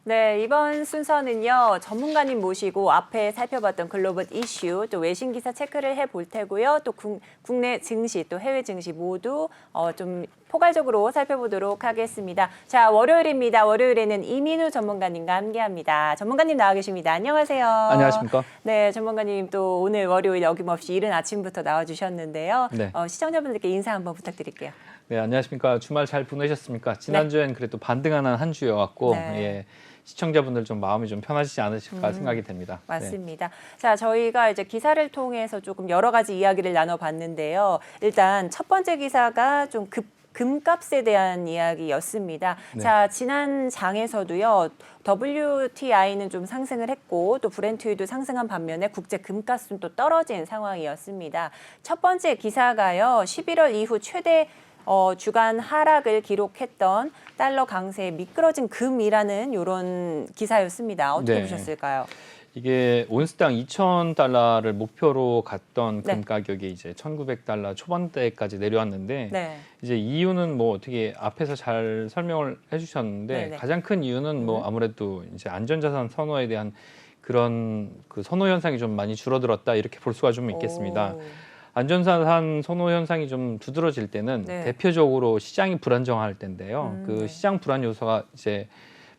네, 이번 순서는요. 전문가님 모시고 앞에 살펴봤던 글로벌 이슈, 또 외신 기사 체크를 해볼 테고요. 또 국내 증시, 또 해외 증시 모두 좀 포괄적으로 살펴보도록 하겠습니다. 자, 월요일입니다. 월요일에는 이민우 전문가님과 함께합니다. 전문가님 나와 계십니다. 안녕하세요. 안녕하십니까? 네, 전문가님 또 오늘 월요일 어김없이 이른 아침부터 나와주셨는데요. 네. 시청자분들께 인사 한번 부탁드릴게요. 네, 안녕하십니까? 주말 잘 보내셨습니까? 지난주엔 그래도 반등하는 한 주여갖고 네. 예, 시청자분들 좀 마음이 좀 편하시지 않으실까 생각이 됩니다. 맞습니다. 자, 저희가 이제 기사를 통해서 조금 여러 가지 이야기를 나눠봤는데요. 일단 첫 번째 기사가 좀 금값에 대한 이야기였습니다. 네. 자, 지난 장에서도요. WTI는 좀 상승을 했고 또 브렌트유도 상승한 반면에 국제 금값은 또 떨어진 상황이었습니다. 첫 번째 기사가요. 11월 이후 최대 주간 하락을 기록했던 달러 강세에 미끄러진 금이라는 이런 기사였습니다. 어떻게 네. 보셨을까요? 이게 온스당 2,000달러를 목표로 갔던 금 네. 가격이 이제 1,900달러 초반대까지 내려왔는데 네. 이제 이유는 뭐 어떻게 앞에서 잘 설명을 해주셨는데 네네. 가장 큰 이유는 뭐 아무래도 이제 안전자산 선호에 대한 그런 그 선호 현상이 좀 많이 줄어들었다 이렇게 볼 수가 좀 있겠습니다. 오. 안전자산 선호 현상이 좀 두드러질 때는 네. 대표적으로 시장이 불안정할 때인데요. 그 네. 시장 불안 요소가 이제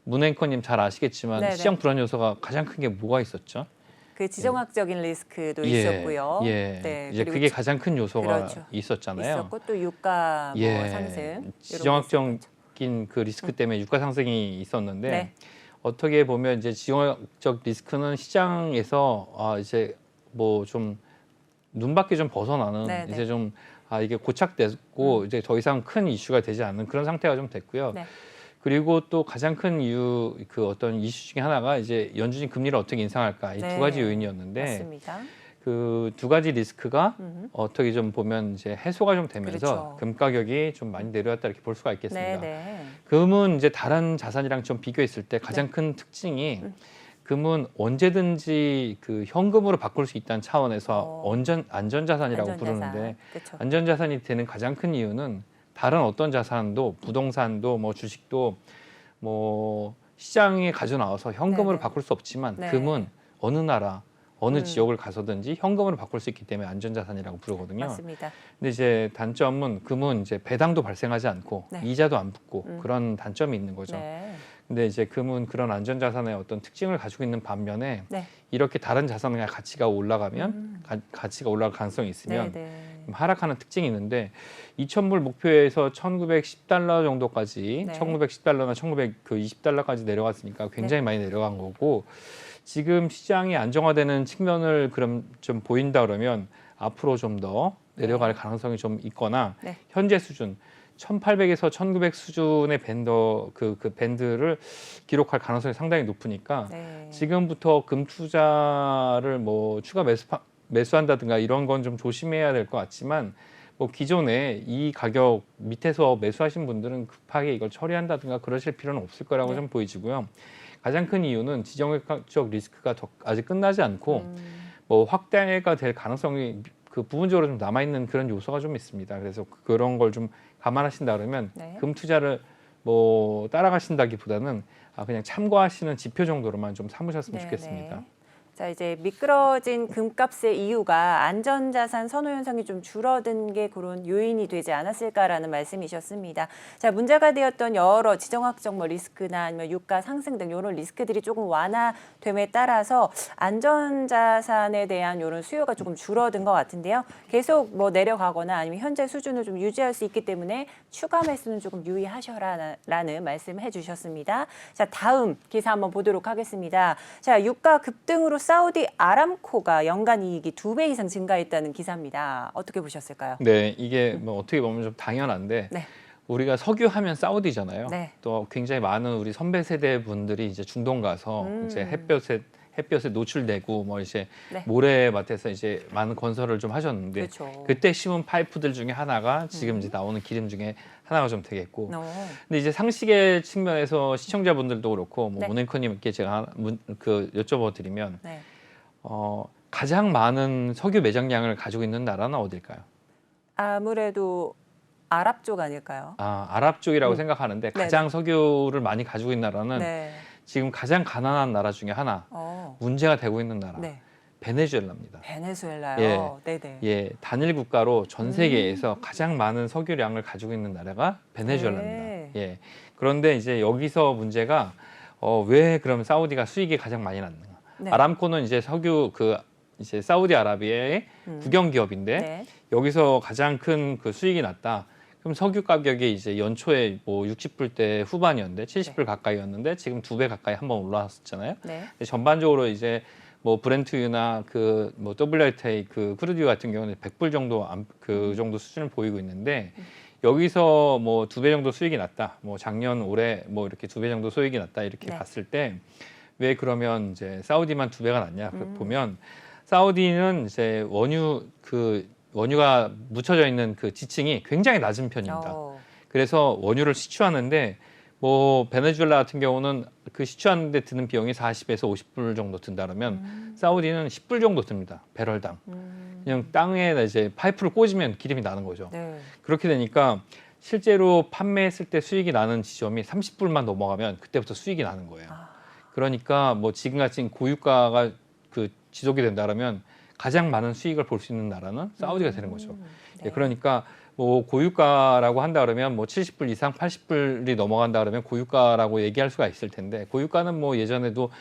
문 앵커님 잘 아시겠지만 네네. 시장 불안 요소가 가장 큰 게 뭐가 있었죠? 그 지정학적인 리스크도 예, 있었고요. 예. 네, 이제 그리고 그게 가장 큰 요소가 그렇죠. 있었잖아요. 있었고 또 유가 뭐 예. 상승 이런 게 지정학적인 그 리스크 때문에 유가 상승이 있었는데 네. 어떻게 보면 이제 지정학적 리스크는 시장에서 이제 뭐 좀 눈밖에 좀 벗어나는 네네. 이제 좀 이게 고착됐고 이제 더 이상 큰 이슈가 되지 않는 그런 상태가 좀 됐고요. 네. 그리고 또 가장 큰 이유 그 어떤 이슈 중에 하나가 이제 연준이 금리를 어떻게 인상할까 이 두 네. 가지 요인이었는데 맞습니다. 그 두 가지 리스크가 어떻게 좀 보면 이제 해소가 좀 되면서 그렇죠. 금 가격이 좀 많이 내려왔다 이렇게 볼 수가 있겠습니다. 네네. 금은 이제 다른 자산이랑 좀 비교했을 때 가장 네. 큰 특징이 금은 언제든지 그 현금으로 바꿀 수 있다는 차원에서 안전자산이라고 부르는데 그렇죠. 안전자산이 되는 가장 큰 이유는 다른 어떤 자산도 부동산도 뭐 주식도 뭐 시장에 가져 나와서 현금으로 네네. 바꿀 수 없지만 네. 금은 어느 나라 어느 지역을 가서든지 현금으로 바꿀 수 있기 때문에 안전자산이라고 부르거든요. 맞습니다. 근데 이제 단점은 금은 이제 배당도 발생하지 않고 네. 이자도 안 붙고 그런 단점이 있는 거죠. 네. 근데 이제 금은 그런 안전자산의 어떤 특징을 가지고 있는 반면에 네. 이렇게 다른 자산의 가치가 올라가면 가치가 올라갈 가능성이 있으면 네네. 하락하는 특징이 있는데 2,000불 목표에서 1,910달러 정도까지 네. 1,910달러나 1,920달러까지 내려갔으니까 굉장히 네. 많이 내려간 거고 지금 시장이 안정화되는 측면을 그럼 좀 보인다 그러면 앞으로 좀 더 내려갈 가능성이 좀 있거나 네. 현재 수준 1,800에서 1,900 수준의 그 밴드를 기록할 가능성이 상당히 높으니까 네. 지금부터 금 투자를 뭐 추가 매수한다든가 이런 건 좀 조심해야 될 것 같지만 뭐 기존에 이 가격 밑에서 매수하신 분들은 급하게 이걸 처리한다든가 그러실 필요는 없을 거라고 좀 보이지고요. 가장 큰 이유는 지정학적 리스크가 아직 끝나지 않고 뭐 확대가 될 가능성이 그 부분적으로 좀 남아 있는 그런 요소가 좀 있습니다. 그래서 그런 걸 좀 감안하신다 그러면 네. 금 투자를 뭐 따라가신다기보다는 그냥 참고하시는 지표 정도로만 좀 삼으셨으면 좋겠습니다. 자, 이제 미끄러진 금값의 이유가 안전자산 선호 현상이 좀 줄어든 게 그런 요인이 되지 않았을까라는 말씀이셨습니다. 자, 문제가 되었던 여러 지정학적 뭐 리스크나 아니면 유가 상승 등 이런 리스크들이 조금 완화됨에 따라서 안전자산에 대한 이런 수요가 조금 줄어든 것 같은데요. 계속 뭐 내려가거나 아니면 현재 수준을 좀 유지할 수 있기 때문에 추가 매수는 조금 유의하셔라라는 말씀을 해주셨습니다. 자, 다음 기사 한번 보도록 하겠습니다. 자, 유가 급등으로 사우디 아람코가 연간 이익이 2배 이상 증가했다는 기사입니다. 어떻게 보셨을까요? 네, 이게 뭐 어떻게 보면 좀 당연한데 네. 우리가 석유하면 사우디잖아요. 네. 또 굉장히 많은 우리 선배 세대 분들이 이제 중동 가서 이제 햇볕에 노출되고 뭐 이제 네. 모래밭에서 이제 많은 건설을 좀 하셨는데 그렇죠. 그때 심은 파이프들 중에 하나가 지금 이제 나오는 기름 중에 하나가 좀 되겠고. 근데 이제 상식의 측면에서 시청자분들도 그렇고 뭐 네. 문앵커님께 제가 여쭤봐드리면 네. 가장 많은 석유 매장량을 가지고 있는 나라는 어딜까요? 아무래도 아랍 쪽 아닐까요? 아랍 쪽이라고 생각하는데 가장 석유를 많이 가지고 있는 나라는 네. 지금 가장 가난한 나라 중에 하나, 문제가 되고 있는 나라, 네. 베네수엘라입니다. 베네수엘라요. 예. 네네. 예, 단일 국가로 전 세계에서 가장 많은 석유량을 가지고 있는 나라가 베네수엘라입니다. 네. 예. 그런데 이제 여기서 문제가 왜 그럼 사우디가 수익이 가장 많이 났는가? 네. 아람코는 이제 석유 이제 사우디아라비아의 국영 기업인데 네. 여기서 가장 큰 그 수익이 났다. 그럼 석유 가격이 이제 연초에 뭐 60불대 후반이었는데 70불 가까이였는데 지금 2배 가까이 한번 올라왔었잖아요. 네. 근데 전반적으로 이제 뭐 브렌트유나 그 뭐 WTI 그 크루드유 같은 경우는 100불 정도 그 정도 수준을 보이고 있는데 여기서 뭐 2배 정도 수익이 났다. 뭐 작년 올해 뭐 이렇게 2배 정도 수익이 났다 이렇게 네. 봤을 때 왜 그러면 이제 사우디만 2배가 났냐? 보면 사우디는 이제 원유가 묻혀져 있는 그 지층이 굉장히 낮은 편입니다. 그래서 원유를 시추하는데 뭐 베네수엘라 같은 경우는 그 시추하는데 드는 비용이 40에서 50불 정도 든다 그러면 사우디는 10불 정도 듭니다. 배럴당. 그냥 땅에 이제 파이프를 꽂으면 기름이 나는 거죠. 네. 그렇게 되니까 실제로 판매했을 때 수익이 나는 지점이 30불만 넘어가면 그때부터 수익이 나는 거예요. 그러니까 뭐 지금같이 고유가가 그 지속이 된다 그러면 가장 많은 수익을 볼 수 있는 나라는 사우디가 되는 거죠. 네. 예, 그러니까 뭐 고유가라고 한다 그러면 뭐 70불 이상 80불이 넘어간다 그러면 고유가라고 얘기할 수가 있을 텐데 고유가는 뭐 예전에도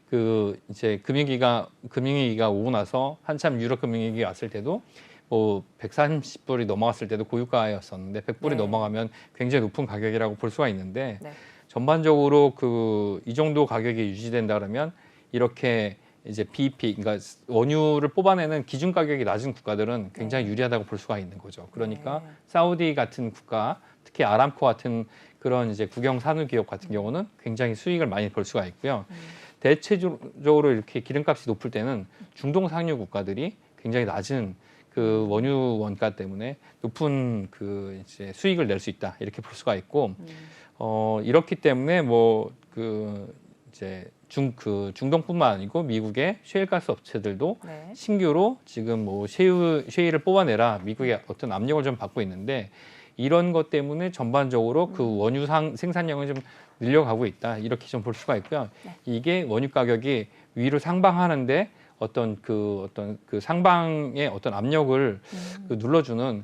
그 이제 금융위기가 오고 나서 한참 유럽 금융위기 왔을 때도 뭐 130불이 넘어갔을 때도 고유가였었는데 100불이 네. 넘어가면 굉장히 높은 가격이라고 볼 수가 있는데 네. 전반적으로 이 정도 가격이 유지된다 그러면 이렇게 이제 BEP, 그러니까 원유를 뽑아내는 기준 가격이 낮은 국가들은 굉장히 유리하다고 볼 수가 있는 거죠. 그러니까 네. 사우디 같은 국가, 특히 아람코 같은 그런 이제 국영 산유 기업 같은 경우는 굉장히 수익을 많이 볼 수가 있고요. 대체적으로 이렇게 기름값이 높을 때는 중동 상류 국가들이 굉장히 낮은 그 원유 원가 때문에 높은 그 이제 수익을 낼 수 있다 이렇게 볼 수가 있고 이렇기 때문에 뭐 그 이제 중동뿐만 아니고 미국의 셰일가스 업체들도 네. 신규로 지금 뭐 셰일을 뽑아내라 미국의 어떤 압력을 좀 받고 있는데 이런 것 때문에 전반적으로 그 원유 생산량을 좀 늘려가고 있다 이렇게 좀 볼 수가 있고요. 네. 이게 원유 가격이 위로 상방하는데 어떤 그 상방의 어떤 압력을 눌러주는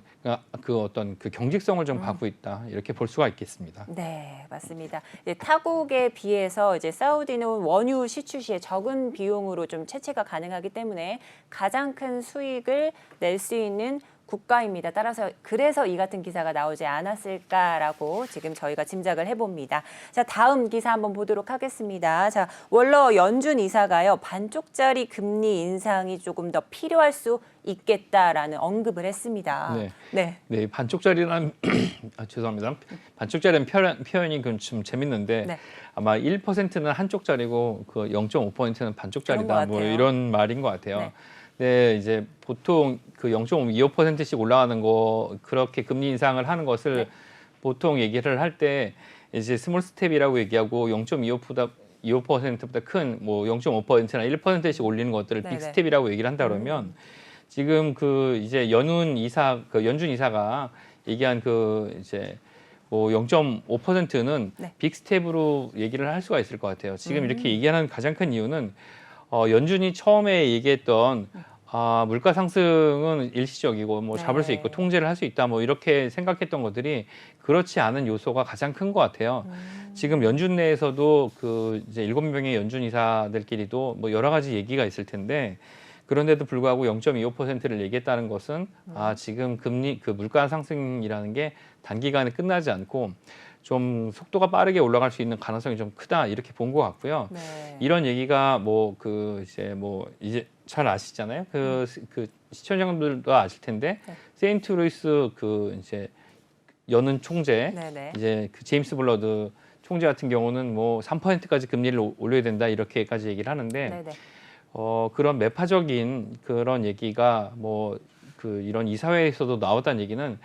그 어떤 그 경직성을 좀 갖고 있다 이렇게 볼 수가 있겠습니다. 네, 맞습니다. 이제 타국에 비해서 이제 사우디는 원유 시추 시에 적은 비용으로 좀 채취가 가능하기 때문에 가장 큰 수익을 낼 수 있는 국가입니다. 따라서 그래서 이 같은 기사가 나오지 않았을까라고 지금 저희가 짐작을 해봅니다. 자, 다음 기사 한번 보도록 하겠습니다. 자, 원로 연준 이사가요. 반쪽짜리 금리 인상이 조금 더 필요할 수 있겠다라는 언급을 했습니다. 네. 네, 반쪽짜리라는 죄송합니다. 반쪽짜리는 표현이 좀 재밌는데 네. 아마 1%는 한쪽짜리고 그 0.5%는 반쪽짜리다 그런 것 뭐 같아요. 이런 말인 것 같아요. 네. 네, 이제 보통 그 0.25%씩 올라가는 거 그렇게 금리 인상을 하는 것을 네. 보통 얘기를 할 때 이제 스몰 스텝이라고 얘기하고 0.25%보다 큰 뭐 0.5%나 1%씩 올리는 것들을 네네. 빅 스텝이라고 얘기를 한다 그러면 지금 그 이제 연준 이사가 얘기한 그 이제 뭐 0.5%는 네. 빅 스텝으로 얘기를 할 수가 있을 것 같아요. 지금 이렇게 얘기하는 가장 큰 이유는 연준이 처음에 얘기했던 물가 상승은 일시적이고 뭐 잡을 수 네. 있고 통제를 할 수 있다 뭐 이렇게 생각했던 것들이 그렇지 않은 요소가 가장 큰 것 같아요. 지금 연준 내에서도 그 이제 7명의 연준 이사들끼리도 뭐 여러 가지 얘기가 있을 텐데 그런데도 불구하고 0.25%를 얘기했다는 것은 지금 그 물가 상승이라는 게 단기간에 끝나지 않고 좀 속도가 빠르게 올라갈 수 있는 가능성이 좀 크다 이렇게 본 것 같고요. 네. 이런 얘기가 이제 잘 아시잖아요. 그 시청자분들도 아실 텐데 네. 세인트 루이스 그 이제 연은 총재 네네. 이제 그 제임스 블러드 총재 같은 경우는 뭐 3%까지 금리를 올려야 된다 이렇게까지 얘기를 하는데 네네. 그런 매파적인 그런 얘기가 뭐 그 이런 이사회에서도 나왔다는 얘기는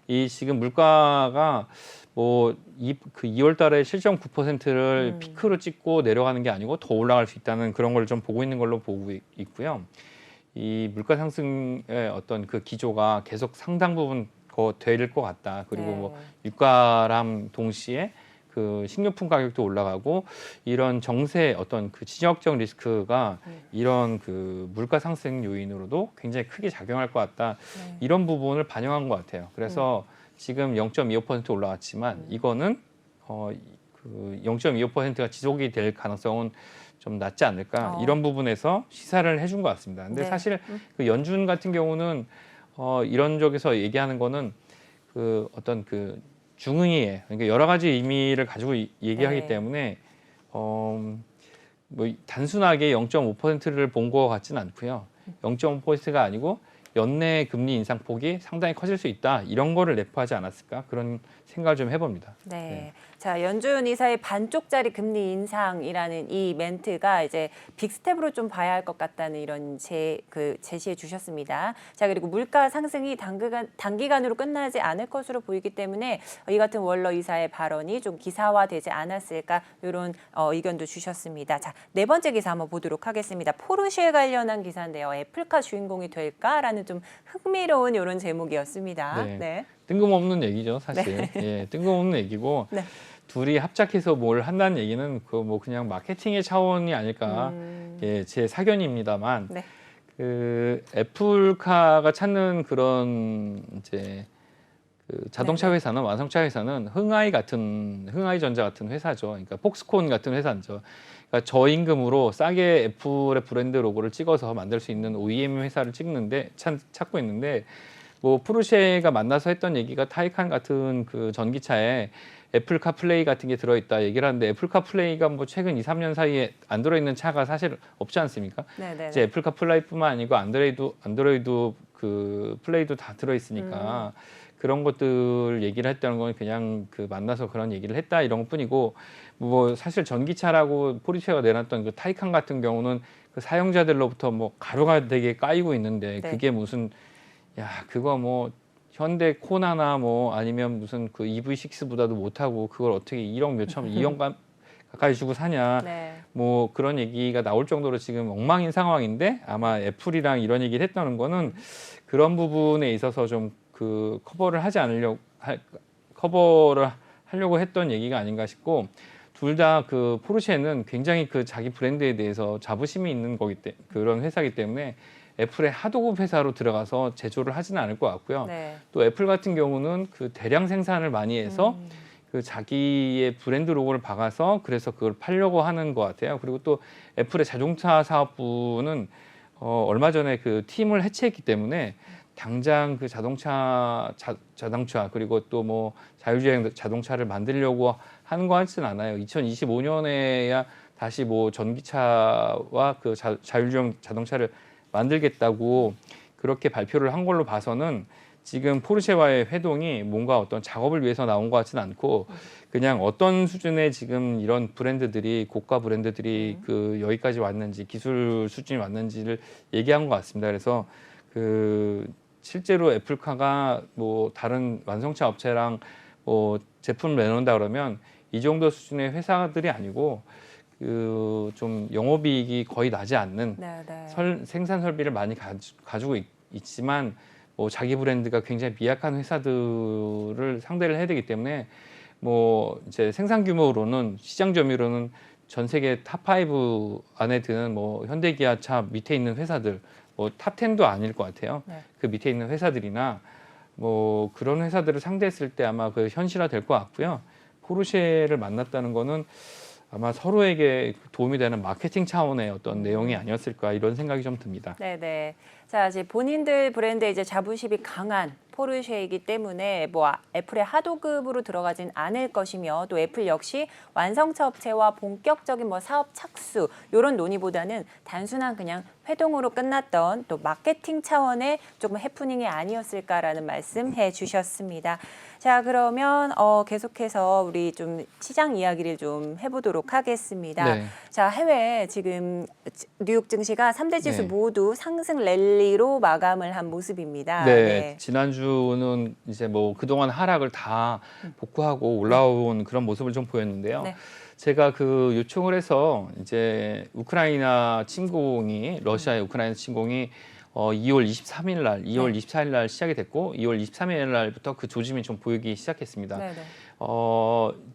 이 지금 물가가 뭐 2월 달에 7.9%를 피크로 찍고 내려가는 게 아니고 더 올라갈 수 있다는 그런 걸 좀 보고 있는 걸로 보고 있고요. 이 물가 상승의 어떤 그 기조가 계속 상당 부분 될 것 같다. 그리고 네. 뭐 유가랑 동시에 그 식료품 가격도 올라가고 이런 정세 어떤 그 지정학적 리스크가 이런 그 물가 상승 요인으로도 굉장히 크게 작용할 것 같다. 이런 부분을 반영한 것 같아요. 그래서 지금 0.25% 올라왔지만 이거는 그 0.25%가 지속이 될 가능성은 좀 낮지 않을까 이런 부분에서 시사를 해준 것 같습니다. 근데 네. 사실 그 연준 같은 경우는 이런 쪽에서 얘기하는 거는 그 어떤 그 중의에 그러니까 여러 가지 의미를 가지고 얘기하기 네. 때문에 뭐 단순하게 0.5%를 본 것 같지는 않고요. 0.5%가 아니고 연내 금리 인상폭이 상당히 커질 수 있다. 이런 거를 내포하지 않았을까? 그런 생각을 좀 해봅니다. 네. 자, 연준 이사의 반쪽짜리 금리 인상이라는 이 멘트가 이제 빅스텝으로 좀 봐야 할 것 같다는 이런 제시해 주셨습니다. 자, 그리고 물가 상승이 단기간으로 끝나지 않을 것으로 보이기 때문에 이 같은 월러 이사의 발언이 좀 기사화되지 않았을까 이런 의견도 주셨습니다. 자, 네 번째 기사 한번 보도록 하겠습니다. 포르쉐 관련한 기사인데요. 애플카 주인공이 될까라는 좀 흥미로운 이런 제목이었습니다. 네. 뜬금없는 얘기죠, 사실. 예, 뜬금없는 얘기고 네. 둘이 합작해서 뭘 한다는 얘기는 그 뭐 그냥 마케팅의 차원이 아닐까. 예, 제 사견입니다만 네. 그 애플카가 찾는 그런 이제 그 자동차 회사는 완성차 회사는 흥하이전자 같은 회사죠. 그러니까 폭스콘 같은 회사죠. 그러니까 저임금으로 싸게 애플의 브랜드 로고를 찍어서 만들 수 있는 OEM 회사를 찾고 있는데 뭐 포르쉐가 만나서 했던 얘기가 타이칸 같은 그 전기차에 애플 카플레이 같은 게 들어있다 얘기를 하는데 애플 카플레이가 뭐 최근 2, 3년 사이에 안 들어있는 차가 사실 없지 않습니까? 네네. 이제 애플 카플레이뿐만 아니고 안드로이드 그 플레이도 다 들어있으니까 그런 것들 얘기를 했다는 건 그냥 그 만나서 그런 얘기를 했다 이런 것뿐이고 뭐 사실 전기차라고 포르쉐가 내놨던 그 타이칸 같은 경우는 그 사용자들로부터 뭐 가루가 되게 까이고 있는데 네. 그게 무슨 야 그거 뭐 현대 코나나 뭐 아니면 무슨 그 EV6보다도 못하고 그걸 어떻게 1억 몇천 2억 가까이 주고 사냐 네. 뭐 그런 얘기가 나올 정도로 지금 엉망인 상황인데 아마 애플이랑 이런 얘기를 했다는 거는 그런 부분에 있어서 좀 그 커버를 하려고 했던 얘기가 아닌가 싶고 둘 다 그 포르쉐는 굉장히 그 자기 브랜드에 대해서 자부심이 있는 그런 회사이기 때문에 애플의 하도급 회사로 들어가서 제조를 하지는 않을 것 같고요. 네. 또 애플 같은 경우는 그 대량 생산을 많이 해서 그 자기의 브랜드 로고를 박아서 그래서 그걸 팔려고 하는 것 같아요. 그리고 또 애플의 자동차 사업부는 얼마 전에 그 팀을 해체했기 때문에 당장 그 자동차 그리고 또 뭐 자율주행 자동차를 만들려고 하는 것 같지는 않아요. 2025년에야 다시 뭐 전기차와 그 자율주행 자동차를 만들겠다고 그렇게 발표를 한 걸로 봐서는 지금 포르쉐와의 회동이 뭔가 어떤 작업을 위해서 나온 것 같지는 않고 그냥 어떤 수준의 지금 이런 브랜드들이 고가 브랜드들이 그 여기까지 왔는지 기술 수준이 왔는지를 얘기한 것 같습니다. 그래서 그 실제로 애플카가 뭐 다른 완성차 업체랑 뭐 제품을 내놓는다 그러면 이 정도 수준의 회사들이 아니고 그 좀 영업이익이 거의 나지 않는 네, 네. 생산 설비를 많이 가지고 있지만 뭐 자기 브랜드가 굉장히 미약한 회사들을 상대를 해야 되기 때문에 뭐 이제 생산 규모로는 시장 점유로는 전 세계 탑5 안에 드는 뭐 현대기아차 밑에 있는 회사들 뭐 탑10도 아닐 것 같아요. 네. 그 밑에 있는 회사들이나 뭐 그런 회사들을 상대했을 때 아마 그 현실화 될 것 같고요. 포르쉐를 만났다는 거는 아마 서로에게 도움이 되는 마케팅 차원의 어떤 내용이 아니었을까 이런 생각이 좀 듭니다. 네네. 자, 이제 본인들 브랜드에 이제 자부심이 강한 포르쉐이기 때문에 뭐 애플의 하도급으로 들어가진 않을 것이며 또 애플 역시 완성차 업체와 본격적인 뭐 사업 착수 이런 논의보다는 단순한 그냥 회동으로 끝났던 또 마케팅 차원의 조금 해프닝이 아니었을까라는 말씀해 주셨습니다. 자, 그러면 계속해서 우리 좀 시장 이야기를 좀 해보도록 하겠습니다. 네. 자, 해외 지금 뉴욕 증시가 3대 지수 네. 모두 상승 랠리로 마감을 한 모습입니다. 네, 지난주는 이제 뭐 그동안 하락을 다 복구하고 올라온 그런 모습을 좀 보였는데요. 네. 제가 그 요청을 해서 이제 러시아의 우크라이나 침공이 2월 23일 날, 2월 네. 24일 날 시작이 됐고 2월 23일 날부터 그 조짐이 좀 보이기 시작했습니다. 네네.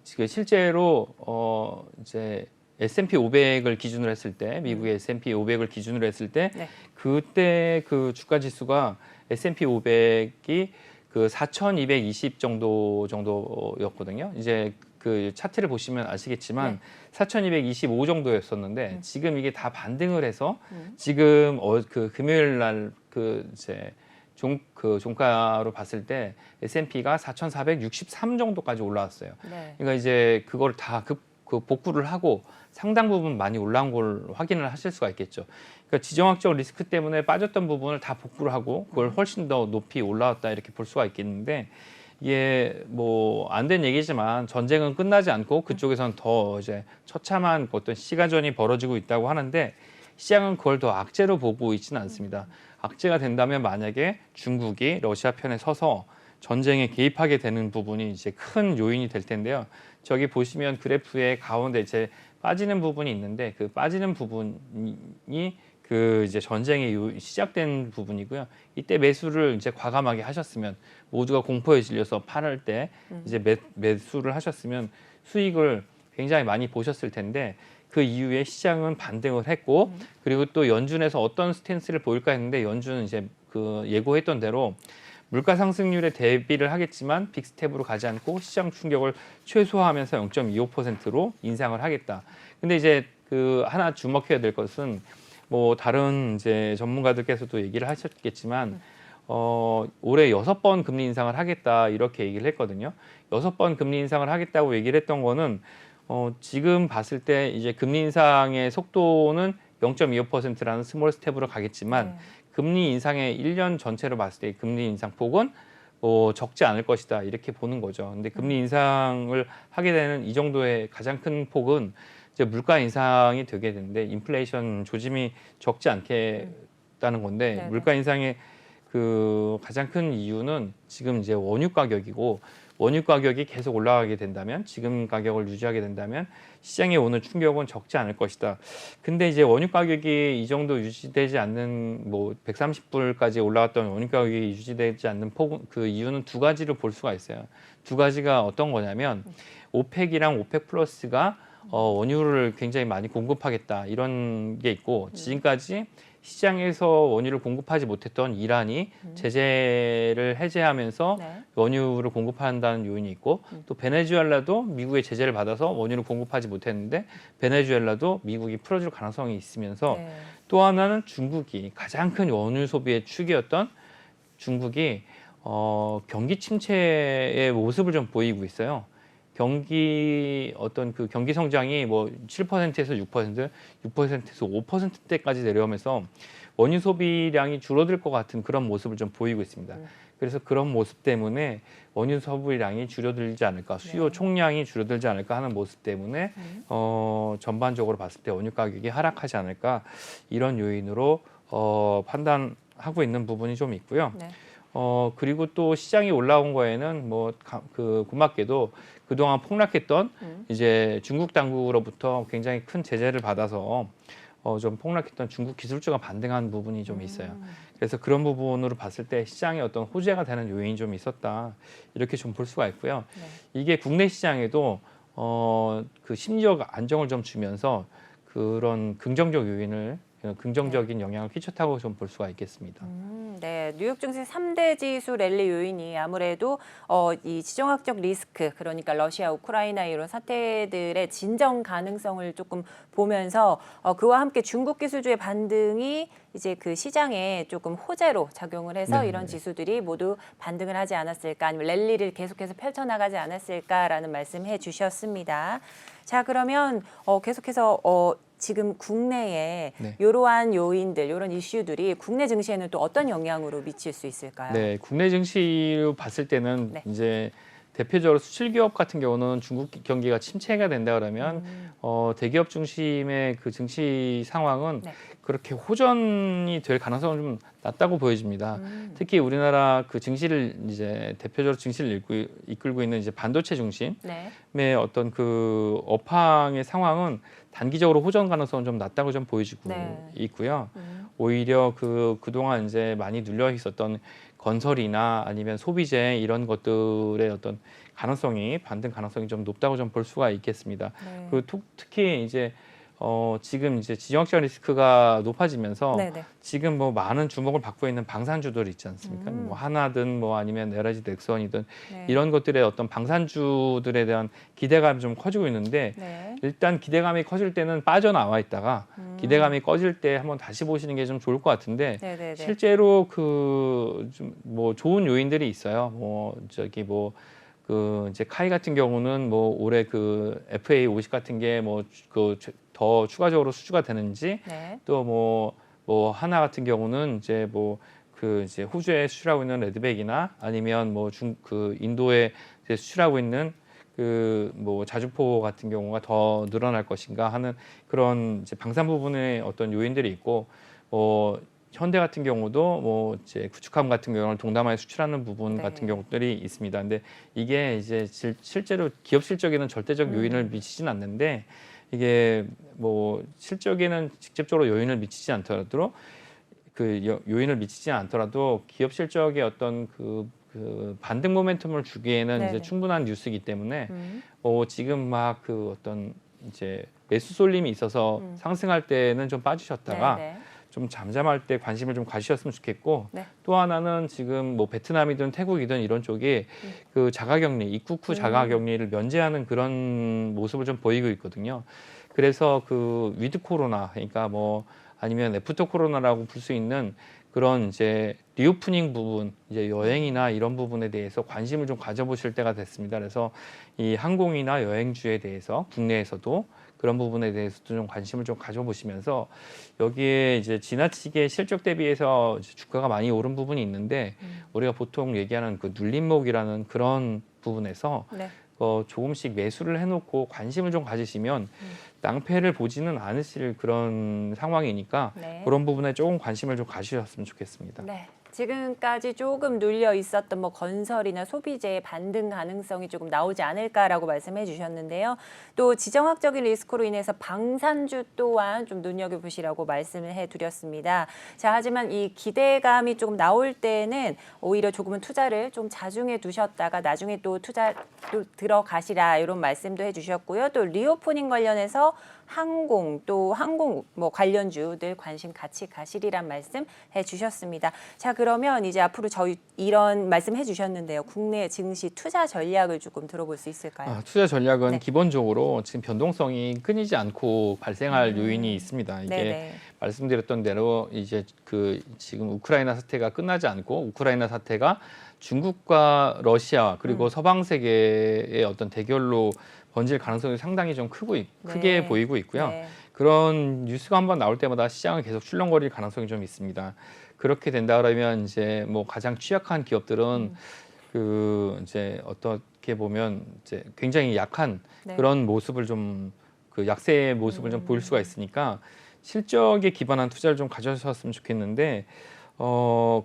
지금 실제로 이제 S&P 500을 기준으로 했을 때 미국의 S&P 500을 기준으로 했을 때 네. 그때 그 주가 지수가 S&P 500이 그 4,220 정도였거든요. 이제 그 차트를 보시면 아시겠지만 네. 4,225 정도였었는데 지금 이게 다 반등을 해서 음. 지금 그 금요일 날 그 이제 종가로 봤을 때 S&P가 4,463 정도까지 올라왔어요. 네. 그러니까 이제 그걸 다 그 복구를 하고 상당 부분 많이 올라온 걸 확인을 하실 수가 있겠죠. 그러니까 지정학적 리스크 때문에 빠졌던 부분을 다 복구를 하고 그걸 훨씬 더 높이 올라왔다 이렇게 볼 수가 있겠는데 이게 뭐 안 된 얘기지만 전쟁은 끝나지 않고 그쪽에서는 더 이제 처참한 어떤 시가전이 벌어지고 있다고 하는데 시장은 그걸 더 악재로 보고 있지는 않습니다. 악재가 된다면 만약에 중국이 러시아 편에 서서 전쟁에 개입하게 되는 부분이 이제 큰 요인이 될 텐데요. 저기 보시면 그래프의 가운데 이제 빠지는 부분이 있는데 그 빠지는 부분이 그 이제 전쟁이 시작된 부분이고요. 이때 매수를 이제 과감하게 하셨으면 모두가 공포에 질려서 팔을 때 이제 매수를 하셨으면 수익을 굉장히 많이 보셨을 텐데 그 이후에 시장은 반등을 했고 그리고 또 연준에서 어떤 스탠스를 보일까 했는데 연준은 이제 그 예고했던 대로 물가 상승률에 대비를 하겠지만 빅스텝으로 가지 않고 시장 충격을 최소화하면서 0.25%로 인상을 하겠다. 근데 이제 그 하나 주목해야 될 것은 뭐 다른 이제 전문가들께서도 얘기를 하셨겠지만 올해 6번 금리 인상을 하겠다 이렇게 얘기를 했거든요. 6번 금리 인상을 하겠다고 얘기를 했던 거는 지금 봤을 때 이제 금리 인상의 속도는 0.25%라는 스몰 스텝으로 가겠지만 네. 금리 인상의 1년 전체로 봤을 때 금리 인상 폭은 적지 않을 것이다 이렇게 보는 거죠. 근데 금리 인상을 하게 되는 이 정도의 가장 큰 폭은 이제 물가 인상이 되게 되는데 인플레이션 조짐이 적지 않겠다는 건데 네네. 물가 인상의 그 가장 큰 이유는 지금 이제 원유 가격이고 원유 가격이 계속 올라가게 된다면 지금 가격을 유지하게 된다면 시장에 오는 충격은 적지 않을 것이다. 근데 이제 원유 가격이 이 정도 유지되지 않는 뭐 130불까지 올라갔던 원유 가격이 유지되지 않는 그 이유는 두 가지로 볼 수가 있어요. 두 가지가 어떤 거냐면 오펙이랑 오펙 플러스가 원유를 굉장히 많이 공급하겠다 이런 게 있고 지금까지 시장에서 원유를 공급하지 못했던 이란이 제재를 해제하면서 네. 원유를 공급한다는 요인이 있고 또 베네수엘라도 미국의 제재를 받아서 원유를 공급하지 못했는데 베네수엘라도 미국이 풀어줄 가능성이 있으면서 네. 또 하나는 중국이 가장 큰 원유 소비의 축이었던 중국이 경기 침체의 모습을 좀 보이고 있어요. 어떤 그 경기 성장이 뭐 7%에서 6%, 6%에서 5%대까지 내려오면서 원유 소비량이 줄어들 것 같은 그런 모습을 좀 보이고 있습니다. 그래서 그런 모습 때문에 원유 소비량이 줄어들지 않을까, 수요 총량이 줄어들지 않을까 하는 모습 때문에 전반적으로 봤을 때 원유 가격이 하락하지 않을까 이런 요인으로 판단하고 있는 부분이 좀 있고요. 네. 그리고 또 시장이 올라온 거에는 그 고맙게도 그동안 폭락했던 이제 중국 당국으로부터 굉장히 큰 제재를 받아서 좀 폭락했던 중국 기술주가 반등한 부분이 좀 있어요. 그래서 그런 부분으로 봤을 때 시장에 어떤 호재가 되는 요인이 좀 있었다. 이렇게 좀 볼 수가 있고요. 네. 이게 국내 시장에도 그 심리적 안정을 좀 주면서 그런 긍정적인 영향을 끼쳤다고 좀 볼 수가 있겠습니다. 네, 뉴욕 증시 3대 지수 랠리 요인이 아무래도 이 지정학적 리스크, 그러니까 러시아, 우크라이나 이런 사태들의 진정 가능성을 조금 보면서 그와 함께 중국 기술주의 반등이 이제 그 시장에 조금 호재로 작용을 해서 네. 이런 지수들이 모두 반등을 하지 않았을까, 아니면 랠리를 계속해서 펼쳐나가지 않았을까라는 말씀해 주셨습니다. 자, 그러면 계속해서 지금 국내에 네. 이러한 요인들, 이런 이슈들이 국내 증시에는 또 어떤 영향으로 미칠 수 있을까요? 네, 국내 증시로 봤을 때는 네. 이제 대표적으로 수출 기업 같은 경우는 중국 경기가 침체가 된다 그러면 대기업 중심의 그 증시 상황은 네. 그렇게 호전이 될 가능성은 좀 낮다고 보여집니다. 특히 우리나라 그 증시를 이제 대표적으로 증시를 이끌고 있는 이제 반도체 중심의 네. 어떤 그 업황의 상황은 단기적으로 호전 가능성은 좀 낮다고 좀 보여지고 네. 있고요. 오히려 그동안 이제 많이 눌려 있었던 건설이나 아니면 소비재 이런 것들의 어떤 가능성이 반등 가능성이 좀 높다고 좀 볼 수가 있겠습니다. 네. 그리고 특히 이제 지금 이제 지정학적 리스크가 높아지면서 네네. 지금 뭐 많은 주목을 받고 있는 방산주들 있지 않습니까? 뭐 하나든 뭐 아니면 LG 넥슨이든 네. 이런 것들의 어떤 방산주들에 대한 기대감이 좀 커지고 있는데 네. 일단 기대감이 커질 때는 빠져나와 있다가 기대감이 꺼질 때 한번 다시 보시는 게 좀 좋을 것 같은데 네네네. 실제로 그 좀 뭐 좋은 요인들이 있어요. 뭐 저기 뭐 그 이제 카이 같은 경우는 뭐 올해 그 FA50 같은 게 뭐 그 더 추가적으로 수주가 되는지 네. 또 뭐 하나 같은 경우는 이제 뭐 그 이제 호주에 수출하고 있는 레드백이나 아니면 뭐 그 인도에 이제 수출하고 있는 그 뭐 자주포 같은 경우가 더 늘어날 것인가 하는 그런 이제 방산 부분의 어떤 요인들이 있고 현대 같은 경우도 뭐 이제 구축함 같은 경우는 동남아에 수출하는 부분 네. 같은 경우들이 있습니다. 근데 이게 이제 실제로 기업 실적에는 절대적 요인을 미치진 않는데 이게 뭐 실적에는 직접적으로 요인을 미치지 않더라도 그 요인을 미치지 않더라도 기업 실적의 어떤 그 반등 모멘텀을 주기에는 이제 네네. 충분한 뉴스이기 때문에 음. 지금 막 그 어떤 이제 매수 쏠림이 있어서 상승할 때는 좀 빠지셨다가 네네. 좀 잠잠할 때 관심을 좀 가지셨으면 좋겠고 네. 또 하나는 지금 뭐 베트남이든 태국이든 이런 쪽이 그 자가격리 입국 후 자가격리를 면제하는 그런 모습을 좀 보이고 있거든요. 그래서 그 위드 코로나 그러니까 뭐 아니면 애프터 코로나라고 불 수 있는 그런 이제 리오프닝 부분 이제 여행이나 이런 부분에 대해서 관심을 좀 가져보실 때가 됐습니다. 그래서 이 항공이나 여행주에 대해서 국내에서도 그런 부분에 대해서도 좀 관심을 좀 가져보시면서 여기에 이제 지나치게 실적 대비해서 이제 주가가 많이 오른 부분이 있는데 우리가 보통 얘기하는 그 눌림목이라는 그런 부분에서 네. 조금씩 매수를 해놓고 관심을 좀 가지시면 낭패를 보지는 않으실 그런 상황이니까 네. 그런 부분에 조금 관심을 좀 가지셨으면 좋겠습니다. 네. 지금까지 조금 눌려 있었던 뭐 건설이나 소비재의 반등 가능성이 조금 나오지 않을까라고 말씀해 주셨는데요. 또 지정학적인 리스크로 인해서 방산주 또한 좀 눈여겨보시라고 말씀을 해드렸습니다. 자, 하지만 이 기대감이 조금 나올 때는 오히려 조금은 투자를 좀 자중해 두셨다가 나중에 또 투자 또 들어가시라 이런 말씀도 해주셨고요. 또 리오프닝 관련해서 항공 뭐 관련주들 관심 같이 가시리란 말씀 해주셨습니다. 자, 그러면 이제 앞으로 저희 이런 말씀 해주셨는데요. 국내 증시 투자 전략을 조금 들어볼 수 있을까요? 투자 전략은 네. 기본적으로 지금 변동성이 끊이지 않고 발생할 요인이 있습니다. 이게 네네. 말씀드렸던 대로 이제 그 지금 우크라이나 사태가 끝나지 않고 우크라이나 사태가 중국과 러시아 그리고 서방 세계의 어떤 대결로 번질 가능성이 상당히 좀 크게 네. 보이고 있고요. 네. 그런 뉴스가 한번 나올 때마다 시장은 계속 출렁거릴 가능성이 좀 있습니다. 그렇게 된다 그러면 이제 뭐 가장 취약한 기업들은 그 이제 어떻게 보면 이제 굉장히 약한 네. 그런 모습을 좀 그 약세의 모습을 좀 보일 수가 있으니까 실적에 기반한 투자를 좀 가져셨으면 좋겠는데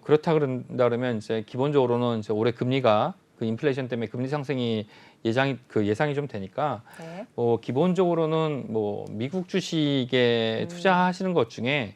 그렇다 그런다 그러면 이제 기본적으로는 이제 올해 금리가 그 인플레이션 때문에 금리 상승이 예상이 좀 되니까 네. 기본적으로는 뭐 미국 주식에 투자하시는 것 중에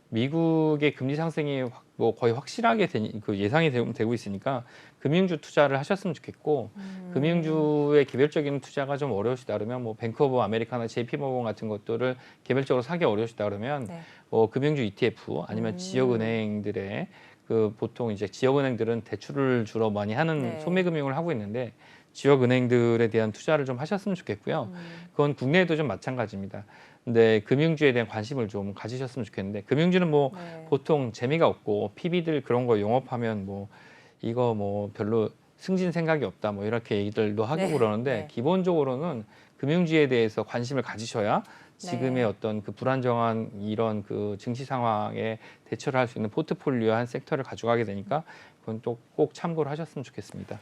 미국의 금리 상승이 뭐 거의 확실하게 그 예상이 되고 있으니까 금융주 투자를 하셨으면 좋겠고 금융주의 개별적인 투자가 좀 어려우시다 그러면 뭐 뱅크 오브 아메리카나 JP모건 같은 것들을 개별적으로 사기 어려우시다 그러면 네. 금융주 ETF 아니면 지역은행들의 그 보통 이제 지역은행들은 대출을 주로 많이 하는 네. 소매금융을 하고 있는데 지역은행들에 대한 투자를 좀 하셨으면 좋겠고요. 그건 국내에도 좀 마찬가지입니다. 근데 금융주에 대한 관심을 좀 가지셨으면 좋겠는데 금융주는 뭐 네. 보통 재미가 없고 PB들 그런 거 영업하면 뭐 이거 뭐 별로 승진 생각이 없다 뭐 이렇게 얘기들도 하고 네. 그러는데 네. 기본적으로는 금융주에 대해서 관심을 가지셔야 지금의 네. 어떤 그 불안정한 이런 그 증시 상황에 대처를 할 수 있는 포트폴리오 한 섹터를 가져가게 되니까 그건 또 꼭 참고를 하셨으면 좋겠습니다.